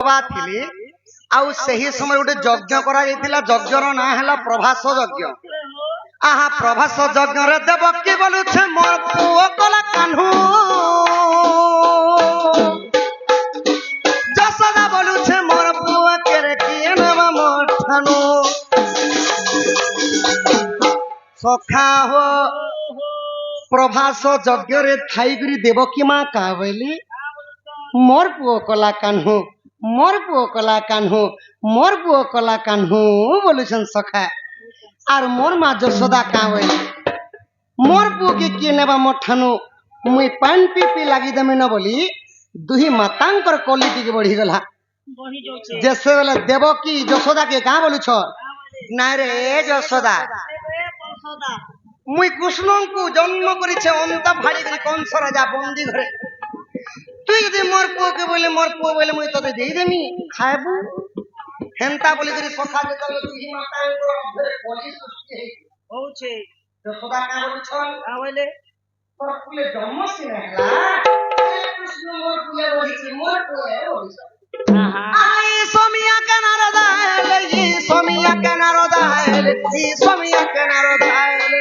ଥିଲି ଆଉ ସେହି ସମୟ ଗୋଟେ ଯଜ୍ଞ କରାଯାଇଥିଲା। ଯଜ୍ଞର ନାଁ ହେଲା ପ୍ରଭାସ ଯଜ୍ଞ। ଆହା ପ୍ରଭାସ ଯଜ୍ଞରେ ଦେବକୀ ବୋଲୁଛେ ମୋର ପୁଅ କଲା କାହ୍ନୁ, ଯଶୋଦା ବୋଲୁଛେ ମୋର ପୁଅ କେରେ କିଏ ନେବା ମୋ ଠାନୁ। ସଖା ହୋ ପ୍ରଭାସ ଯଜ୍ଞରେ ଥାଇକରି ଦେବକୀ ମା କାହା ବୋଇଲି मोर पुओ कला कान्हू, मोर पुओ कला कान्हू, मोर पुओ कला कान्हू बोलुछन सखा। आर मोर माँ जशोदा का बोले मोर पुओ के किए नेबा मो ठानु मुई पान पी पी लागी देमी न बोली दुही मातांकर क्वालिटी के बढ़ी गला। जैसे बोले देवकी जशोदा के का बोलुछ ना रे जशोदा मुई कृष्ण को जन्म करिछे अंत फाड़ी करी कंस राजा बंदी घरे तु यदि मोर पुओ के बोले मुई तते देई देमी खाएबू हेंता बोली करी सखा के तले तुही माता को घरे पुलिस सृष्टि हे होछे तो सदा का बोली छन आ बोले पर पुले जन्म से रहला कृष्ण मोर पुले बोली आई सोमिया के नारदाले ई सोमिया के नारदाले ई सोमिया के नारदाले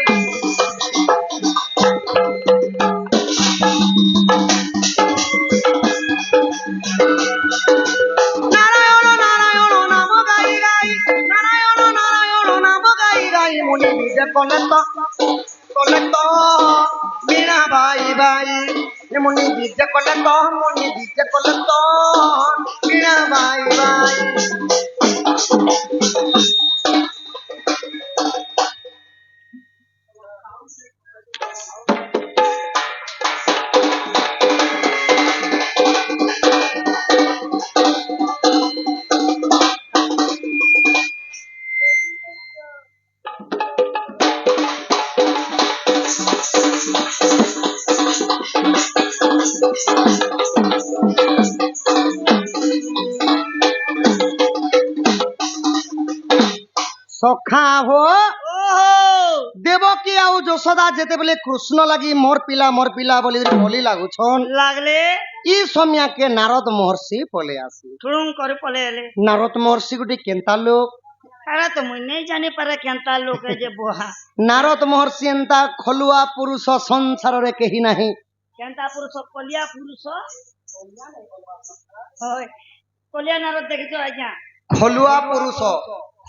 कोलेतो मीना भाई भाई मुनि बीज कोलेतो मुनि बीज कोलेतो मीना भाई भाई सखा हो देवकी आउ जशोदा जेते बेले कृष्ण लगी मोर पिला बोली बोली लागुछन लागले ई समय के नारद महर्षि पले आसी ठुरुम कर पले आले। नारद महर्षि गुटी केंता लोक अरे तो मुई नहीं जाने पारे केंता लोक जे बोहा नारद महर्षि एंता खलुआ पुरुष संसार रे केही नाही केंता पुरुष कलिया पुरुष होय कलिया नारद देखियो आज्ञा खलुआ पुरुष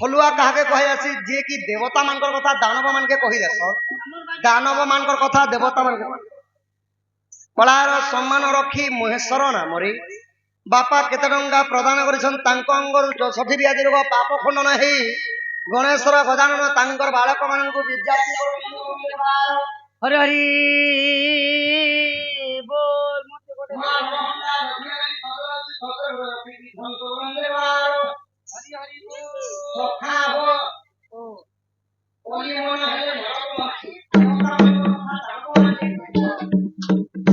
खलुआ काहे कहि आसी जे कि देवता मानकर कथा दानव मान के कहि देस दानव मानकर कथा देवता मान के कलार सम्मान रखी महेश्वर नामरे बापा केते डंगा प्रदान करिसन तांको अंगरु 64 ब्याधि रोग पाप खंडन हे गणेश्वर गजानन तांकर बालक मान को विद्यार्थी हरि हरि बोल हरि हरि सखा हो ओली मन हेले मरमाखी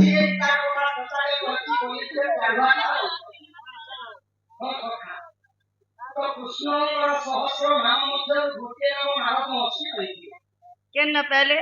ये ताको का सताए होती होइसे जागवा हो सखा तो कृष्णर सहस्र नाम मध्य गोटे नाम नारद महर्षि कहि केन पहले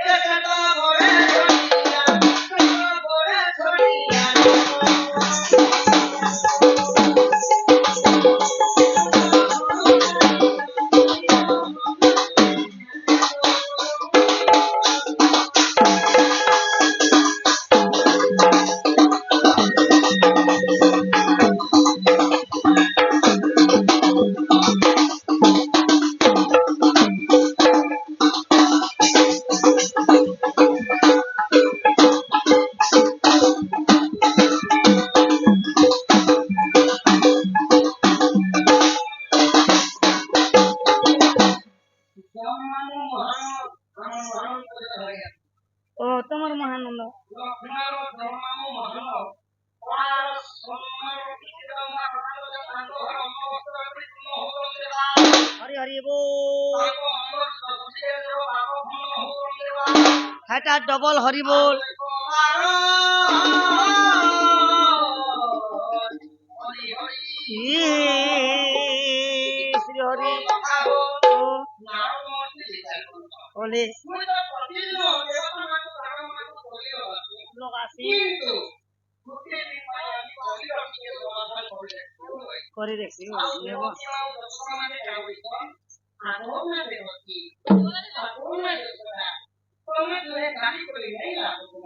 ओ तमर महानंद हरि हरि बोल हटा डबल हरि बोल श्री हरि बोले लोग आसी କରି ଦେଖି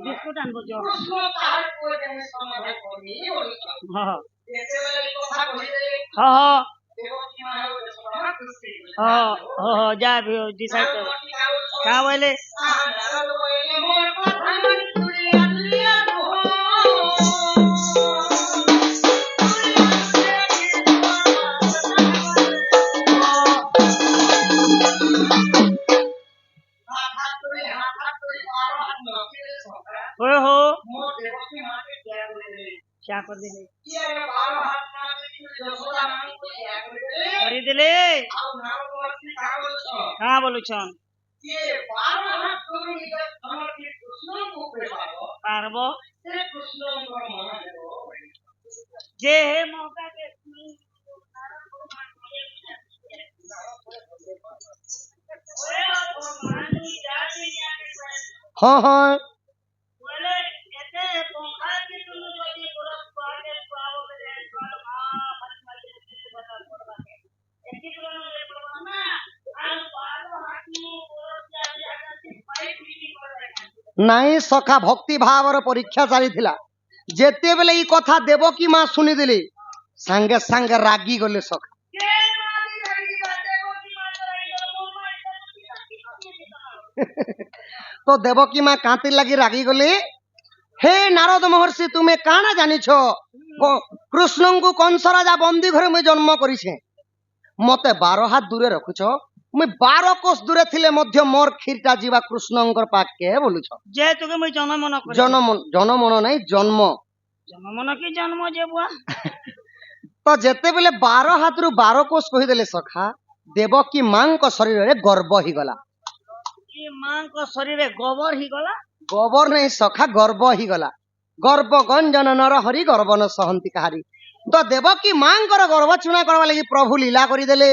ବିସ୍କୁଟ ଆଣିବ ଯ ଯା ବି ଡିସାଇଡ କର କା ବୋଇଲେ हो क्या कर दिले କରିଦେଲେ हाँ बोलू छन पारब जे हे मौका के हाँ हाँ ନାଇଁ ସଖା ଭକ୍ତି ଭାବର ପରୀକ୍ଷା ଚାଲିଥିଲା ଯେତେବେଳେ ଏଇ କଥା ଦେବକୀ ମା ଶୁଣିଦେଲେ ସାଙ୍ଗେ ସାଙ୍ଗେ ରାଗି ଗଲେ ସଖା तो देवकी माँ कांति लगी रागी गले हे नारद महर्षि तुम्हें काना जानिछ कृष्ण को कंस राजा बंदी घरे मुई जन्म करिछे मते 12 हाथ दूरे रखुछ मुई 12 कोस दूरे थिले मध्य मोर खीरटा जीवा कृष्णंकर पाके बोलुछ जे तुके मुई जन्म न करि जन्म नहीं जन्म जन्म न की जन्म जे बुआ तो जेते बेले 12 हाथ रु 12 कोस कहि देले सखा देवकी मां को शरीर रे गर्व ही गला मां को शरीर गोबर ही गला गोबर नहीं सखा गर्व ही गला गर्व गंजन नर हरि गर्व न सहंती कहारी तो देवकी मां गर्व चुना करवा लगी प्रभु लीला करिदेले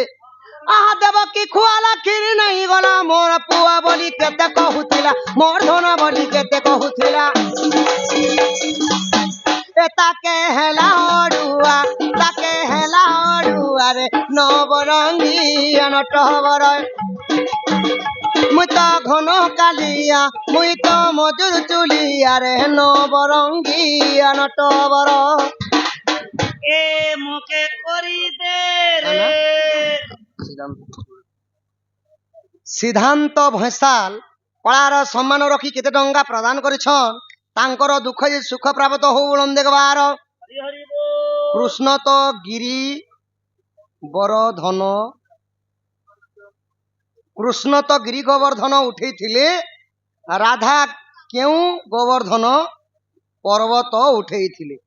आहा देवकी खुआला खीर नहीं गला मोर पुआ बोली केते कहूतिला मोर धन बोली केते कहूतिला ताके हेला ओडुआ रे नवरंगी अनटवर मुई तो घन कालिया मुई तो मजूर चुलिया रे नवरंगी अनटवर ए मोके करी दे रे सिद्धांत भैसाल कलार सम्मान रखी केते टंका प्रदान करिछन तांकर दुख जे सुख प्राप्त हो बोलन देखबार कृष्ण तो गिरी बर धन कृष्ण तो गिरी गोवर्धन उठे थिले राधा क्यों गोवर्धन पर्वत उठे थिले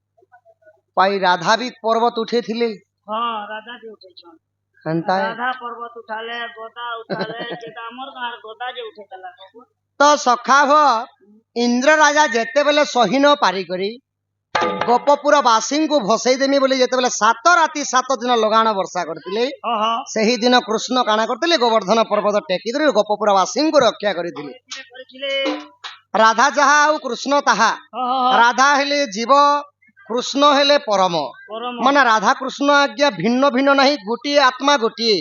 पाई राधा भी पर्वत उठे थिले हां राधा भी उठे छन हंता राधा पर्वत उठाले गोदा उठाले जेता हमर गार गोदा जे उठे तला तो सखाव इंद्र राजा जेते बेले सही न पारी करी गोपपुर वासी को भसई देमी बोली जेते बेले 7 राति 7 दिन लगाण वर्षा करतिले सही दिन कृष्ण काना करतिले गोवर्धन पर्वत टेकी धरि गोपपुर वासी को रक्षा करथिले राधा जहा और कृष्ण ताहा राधा हेले जीव कृष्ण हेले परम माने राधा कृष्ण आज्ञा भिन्न भिन्न नहीं गोटी आत्मा गोटी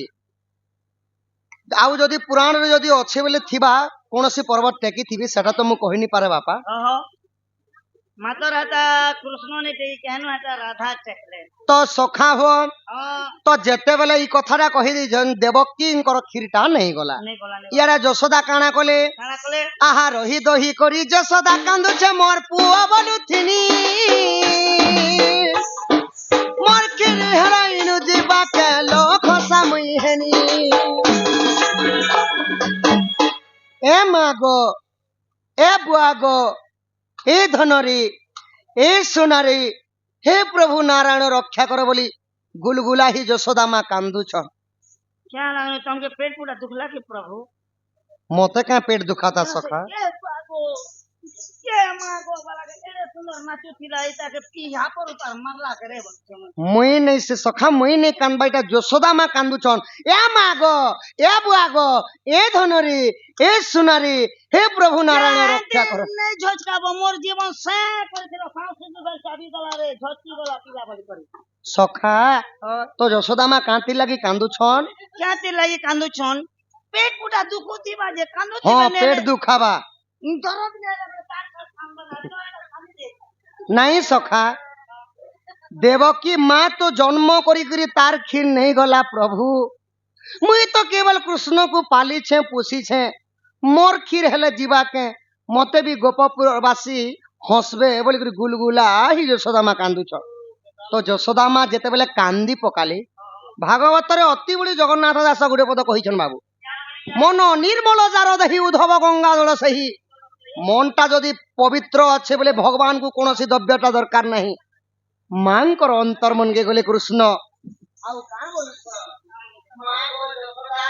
आउ जदि पुराण रे जदि अच्छे बेले थिबा कोनसी पर्वत टेकी थिबी सेटा तो मु कहि नि पारे बापा माता राधा कृष्ण ने टेकी कहनो हटा राधा टेकले तो सखा हो तो जेते बेले ई कथारा कहि दी जन देवकी इंकर खीरटा नहीं गला यारा यशोदा काना कले आहा रही दही करी यशोदा कांदुछे मोर पुआ बोलुथिनी मोर खीर हराइनु जीवा के लोक सामुई हेनी ए मागो ए बुआगो हे धनरी हे सोनारी हे प्रभु नारायण रक्षा कर बोली गुलगुला ही यशोदा माँ कांदू छ क्या लागे तुमके पेट पूरा दुखला के प्रभु मोते का पेट दुखाता सखा কে মা গো বালাকে এড়ে সুন্দর নাচুছিল এটাকে পিহা করু তার মারলা করে বলছে মুই নেই সে সখা মুই নেই কান্দবা এটা যশোদা মা কান্দুছন এ মা গো এ বুয়া গো এ ধনরি এ সোনারি হে প্রভু নারায়ণ রক্ষা করো। নেই ঝচকাবো মোর জীবন সে করেছিল সাংস্কৃতিক চাবি গলা রে ঝচকি গলা পিলা বাড়ি করে সখা তো যশোদা মা কান্তি লাগি কান্দুছন। ক্যাতে লাগি কান্দুছন পেট পুটা দুঃখ দিবা যে কান্দুছি হ্যাঁ পেট দুখাবা দরদ নে লাগে তার সামনে না নাই সখা দেবকী মা তো জন্ম করি করি তার ক্ষীর নেই গলা প্রভু মুই তো কেবল কৃষ্ণକୁ পালিছে পোষিছে মোর ক্ষীর হেলে ଯିବାକେ মতে ବି ଗୋପପୁରବାସୀ ହସବେ ବୋଲିକରି ଗୁଲଗୁଲା ହି ଯଶୋଦା ମା କାନ୍ଦୁଛ। ତ ଯଶୋଦା ମା ଯେତେବେଳେ କାନ୍ଦି ପକାଲି ଭାଗବତରେ ଅତି ବଳି ଜଗନ୍ନାଥ ଦାସ ଗୋଟେ ପଦ କହିଛନ୍ ବାବୁ ମନ ନିର୍ମଳ ଯାର ଦେହି ଉଦ୍ଧବ ଗଙ୍ଗା ଜଳ ସେହି ମନଟା ଯଦି ପବିତ୍ର ଅଛି ବୋଲେ ଭଗବାନଙ୍କୁ କୌଣସି ଦ୍ରବ୍ୟଟା ଦରକାର ନାହିଁ। ମାଙ୍କର ଅନ୍ତର୍ମନକେ ଗଲେ କୃଷ୍ଣ ଆଉ କାଣ ବୋଲୁଛ ମା ବୋଲ ଯଶୋଦା